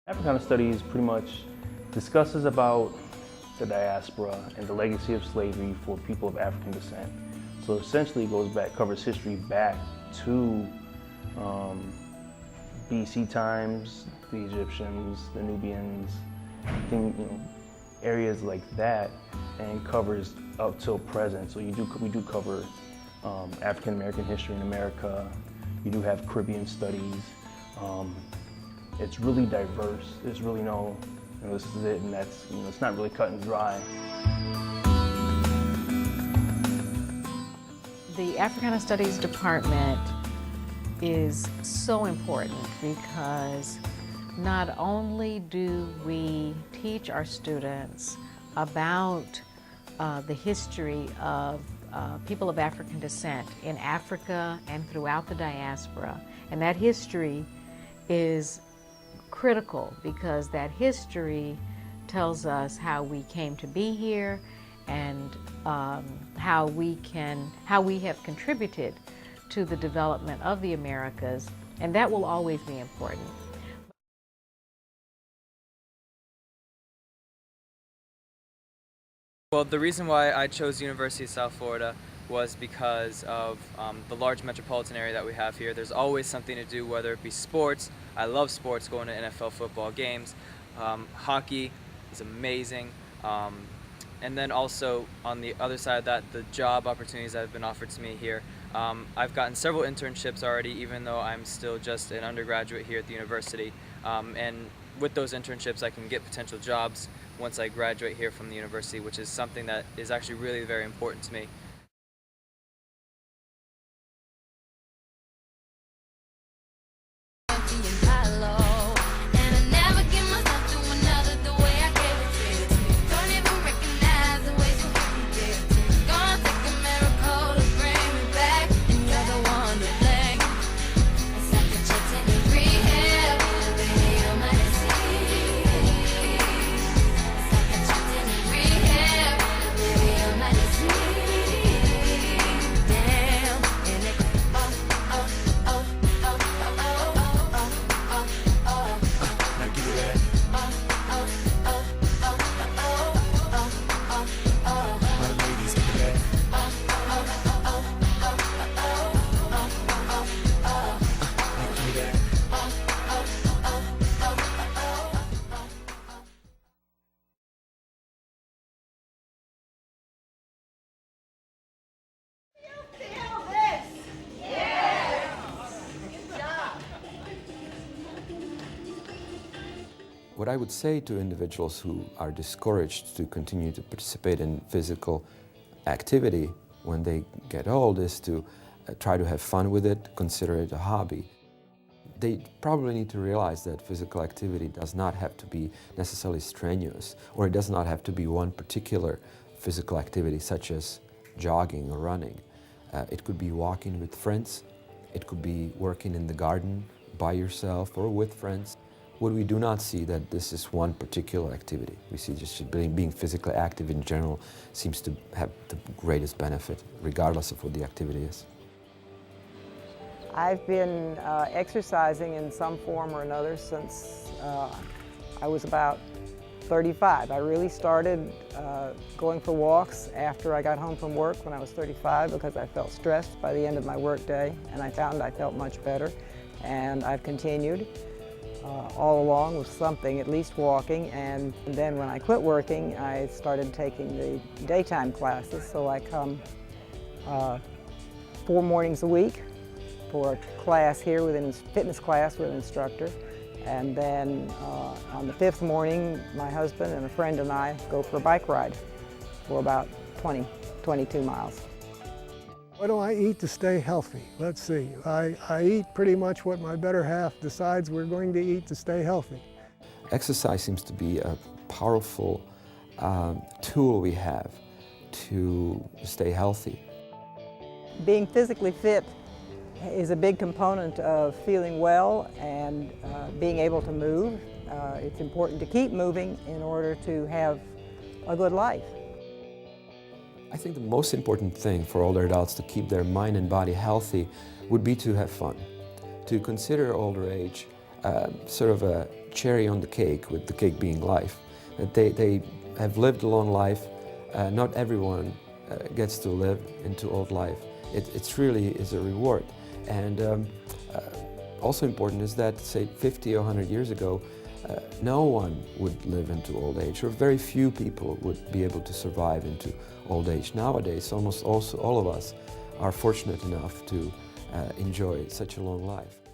Africana Studies pretty much discusses about the diaspora and the legacy of slavery for people of African descent. So essentially it goes back, covers history back to BC times, the Egyptians, the Nubians, areas like that, and covers up till present. So we do cover African American history in America. You do have Caribbean studies. It's really diverse. There's really no, this is it, and that's, it's not really cut and dry. The Africana Studies department is so important because not only do we teach our students about the history of people of African descent in Africa and throughout the diaspora, and that history is critical because that history tells us how we came to be here and how we have contributed to the development of the Americas, and that will always be important. Well, the reason why I chose University of South Florida was because of the large metropolitan area that we have here. There's always something to do, whether it be sports. I love sports, going to NFL football games. Hockey is amazing. And then also on the other side of that, the job opportunities that have been offered to me here. I've gotten several internships already, even though I'm still just an undergraduate here at the university. And with those internships, I can get potential jobs once I graduate here from the university, which is something that is actually really very important to me. What I would say to individuals who are discouraged to continue to participate in physical activity when they get old is to try to have fun with it, consider it a hobby. They probably need to realize that physical activity does not have to be necessarily strenuous, or it does not have to be one particular physical activity such as jogging or running. It could be walking with friends, it could be working in the garden by yourself or with friends. What we do not see that this is one particular activity. We see just being physically active in general seems to have the greatest benefit, regardless of what the activity is. I've been exercising in some form or another since I was about 35. I really started going for walks after I got home from work when I was 35 because I felt stressed by the end of my work day, and I found I felt much better, and I've continued all along with something, at least walking, and then when I quit working, I started taking the daytime classes. So I come 4 mornings a week for a class here, fitness class with an instructor, and then on the 5th morning, my husband and a friend and I go for a bike ride for about 22 miles. What do I eat to stay healthy? Let's see. I eat pretty much what my better half decides we're going to eat to stay healthy. Exercise seems to be a powerful tool we have to stay healthy. Being physically fit is a big component of feeling well and being able to move. It's important to keep moving in order to have a good life. I think the most important thing for older adults to keep their mind and body healthy would be to have fun, to consider older age sort of a cherry on the cake, with the cake being life. That they have lived a long life. Not everyone gets to live into old life. It's really is a reward. And also important is that, say, 50 or 100 years ago, no one would live into old age, or very few people would be able to survive into old age. Nowadays, almost all of us are fortunate enough to enjoy such a long life.